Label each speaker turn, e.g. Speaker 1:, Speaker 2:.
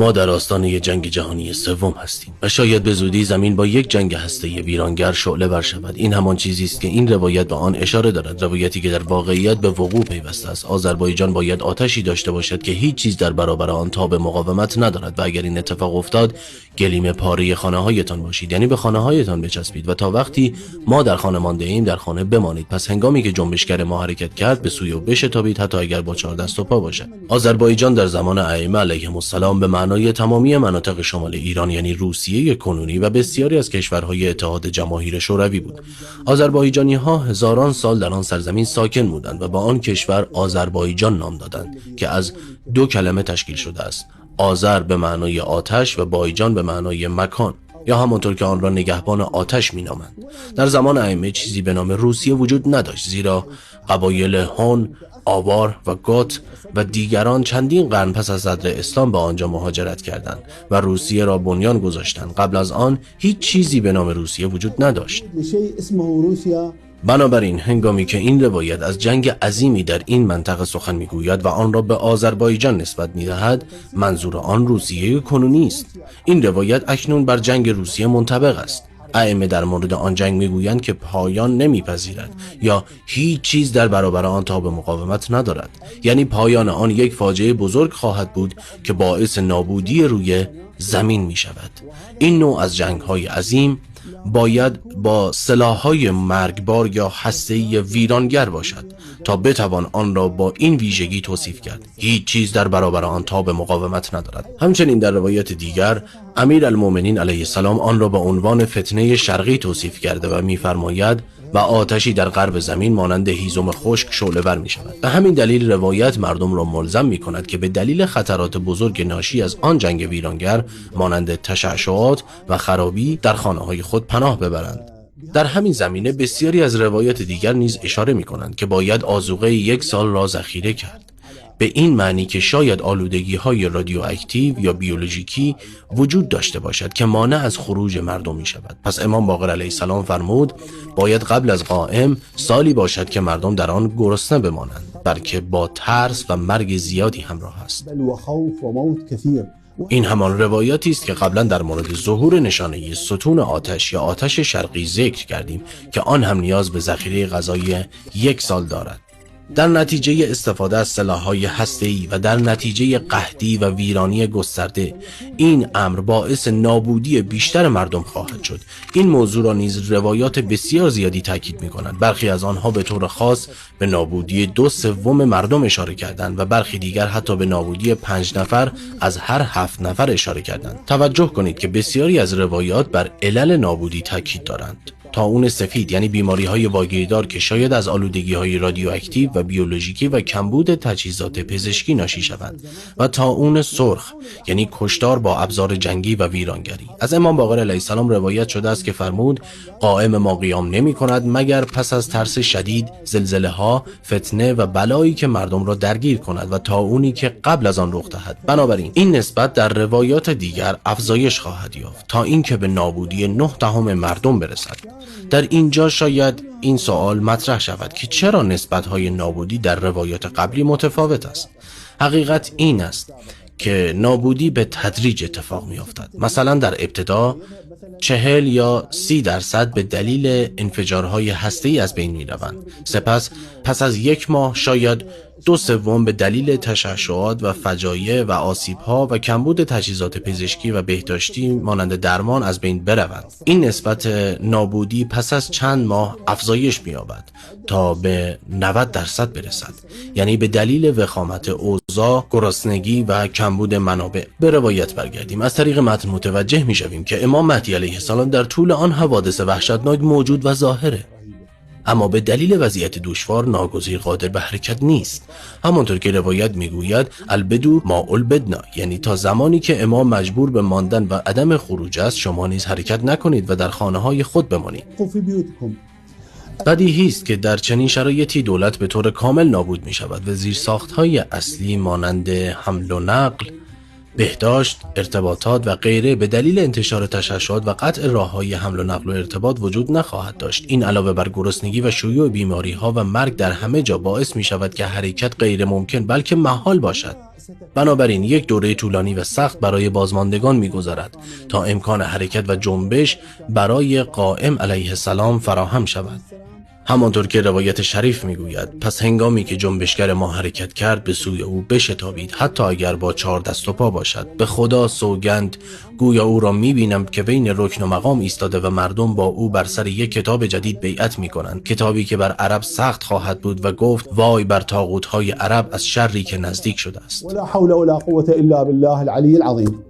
Speaker 1: ما در آستانه جنگ جهانی سوم هستیم و شاید به زودی زمین با یک جنگ هسته‌ای ویرانگر شعله ور شود. این همان چیزی است که این روایت به آن اشاره دارد، روایتی که در واقعیت به وقوع پیوسته است. آذربایجان باید آتشی داشته باشد که هیچ چیز در برابر آن تاب مقاومت ندارد و اگر این اتفاق افتاد گلیم پاره خانه‌هایتان باشید، یعنی به خانه‌هایتان بچسبید و تا وقتی ما در خانه مانده ایم در خانه بمانید. پس هنگامی که جنبشگر ما حرکت کرد به سوی او بشتابید، حتی اگر با 4 دست و پا باشد. آذربایجان در زمان ائمه علیهم السلام به معنای تمامی مناطق شمال ایران یعنی روسیه کنونی و بسیاری از کشورهای اتحاد جماهیر شوروی بود. آذربایجانی‌ها هزاران سال در آن سرزمین ساکن بودند و با آن کشور آذربایجان نام دادند که از 2 کلمه تشکیل شده است. آذر به معنای آتش و بایجان به معنای مکان، یا همانطور که آن را نگهبان آتش می‌نامند. در زمان ائمه چیزی به نام روسیه وجود نداشت، زیرا قبایل هون، آوار و گوت و دیگران چندین قرن پس از صدر اسلام به آنجا مهاجرت کردند و روسیه را بنیان گذاشتند. قبل از آن هیچ چیزی به نام روسیه وجود نداشت. بنابراین هنگامی که این روایت از جنگ عظیمی در این منطقه سخن میگوید و آن را به آذربایجان نسبت میدهد، منظور آن روسیه کنونی است. این روایت اکنون بر جنگ روسیه منطبق است. ائمه در مورد آن جنگ میگویند که پایان نمیپذیرد یا هیچ چیز در برابر آن تاب مقاومت ندارد، یعنی پایان آن یک فاجعه بزرگ خواهد بود که باعث نابودی روی زمین می شود. این نوع از جنگ‌های عظیم باید با سلاح‌های مرگبار یا هسته‌ای ویرانگر باشد تا بتوان آن را با این ویژگی توصیف کرد: هیچ چیز در برابر آن تاب مقاومت ندارد. همچنین در روایت دیگر امیرالمومنین علیه السلام آن را با عنوان فتنه شرقی توصیف کرده و می‌فرماید و آتشی در غرب زمین مانند هیزم خشک شعله‌ور می‌شود. به همین دلیل روایت مردم را ملزم می‌کند که به دلیل خطرات بزرگ ناشی از آن جنگ ویرانگر مانند تشعشعات و خرابی در خانه‌های خود پناه ببرند. در همین زمینه بسیاری از روایت دیگر نیز اشاره می‌کنند که باید آذوقه 1 سال را ذخیره کرد، به این معنی که شاید آلودگی‌های رادیواکتیو یا بیولوژیکی وجود داشته باشد که مانع از خروج مردم می شود. پس امام باقر علیه السلام فرمود باید قبل از قائم سالی باشد که مردم در آن گرسنه بمانند، بلکه با ترس و مرگ زیادی همراه است. این همان روایاتی است که قبلا در مورد ظهور نشانه ستون آتش یا آتش شرقی ذکر کردیم که آن هم نیاز به ذخیره غذایی 1 سال دارد. در نتیجه استفاده از سلاح‌های هسته‌ای و در نتیجه قحطی و ویرانی گسترده، این امر باعث نابودی بیشتر مردم خواهد شد. این موضوع را نیز روایات بسیار زیادی تاکید می‌کنند. برخی از آنها به طور خاص به نابودی 2/3 مردم اشاره کردند و برخی دیگر حتی به نابودی 5 نفر از هر 7 نفر اشاره کردند. توجه کنید که بسیاری از روایات بر علل نابودی تاکید دارند. طاعون سفید یعنی بیماری‌های واگیردار که شاید از آلودگی‌های رادیواکتیو و بیولوژیکی و کمبود تجهیزات پزشکی ناشی شوند، و طاعون سرخ یعنی کشتار با ابزار جنگی و ویرانگری. از امام باقر علیه السلام روایت شده است که فرمود قائم ما قیام نمی‌کند مگر پس از ترس شدید، زلزله‌ها، فتنه و بلایی که مردم را درگیر کند و طاعونی که قبل از آن رخ دهد. بنابراین این نسبت در روایات دیگر افزایش خواهد یافت تا اینکه به نابودی 9 مردم برسد. در اینجا شاید این سوال مطرح شود که چرا نسبت‌های نابودی در روایات قبلی متفاوت است؟ حقیقت این است که نابودی به تدریج اتفاق می‌افتد. مثلا در ابتدا 40 یا 30% به دلیل انفجارهای هسته‌ای از بین می‌روند. سپس پس از 1 ماه شاید 2/3 به دلیل تشعشعات و فجایع و آسیب‌ها و کمبود تجهیزات پزشکی و بهداشتی مانند درمان از بین بروند. این نسبت نابودی پس از چند ماه افزایش می‌یابد تا به 90% برسد، یعنی به دلیل وخامت اوضاع، گرسنگی و کمبود منابع. به روایت برگردیم. از طریق متن متوجه می‌شویم که امام مهدی علیه السلام در طول آن حوادث وحشتناک موجود و ظاهره، اما به دلیل وضعیت دشوار ناگزیر قادر به حرکت نیست. همانطور که روایت میگوید البدو ما البدنا، یعنی تا زمانی که امام مجبور به ماندن و عدم خروج است شما نیز حرکت نکنید و در خانه‌های خود بمانید. بدیهی است که در چنین شرایطی دولت به طور کامل نابود می شود و زیرساخت‌های اصلی مانند حمل و نقل، بهداشت، ارتباطات و غیره به دلیل انتشار تشعشعات و قطع راه‌های حمل و نقل و ارتباط وجود نخواهد داشت. این علاوه بر گرسنگی و شیوع بیماری‌ها و مرگ در همه جا باعث می‌شود که حرکت غیر ممکن بلکه محال باشد. بنابراین یک دوره طولانی و سخت برای بازماندگان می‌گذرد تا امکان حرکت و جنبش برای قائم علیه السلام فراهم شود. همانطور که روایت شریف میگوید، پس هنگامی که جنبشگر ما حرکت کرد به سوی او بشتابید، حتی اگر با 4 دست و پا باشد. به خدا سوگند، گویا او را میبینم که بین رکن و مقام ایستاده و مردم با او بر سر یک کتاب جدید بیعت میکنند، کتابی که بر عرب سخت خواهد بود، و گفت وای بر طاغوت‌های عرب از شری که نزدیک شده است.
Speaker 2: ولا حول ولا قوة الا بالله العلی العظیم.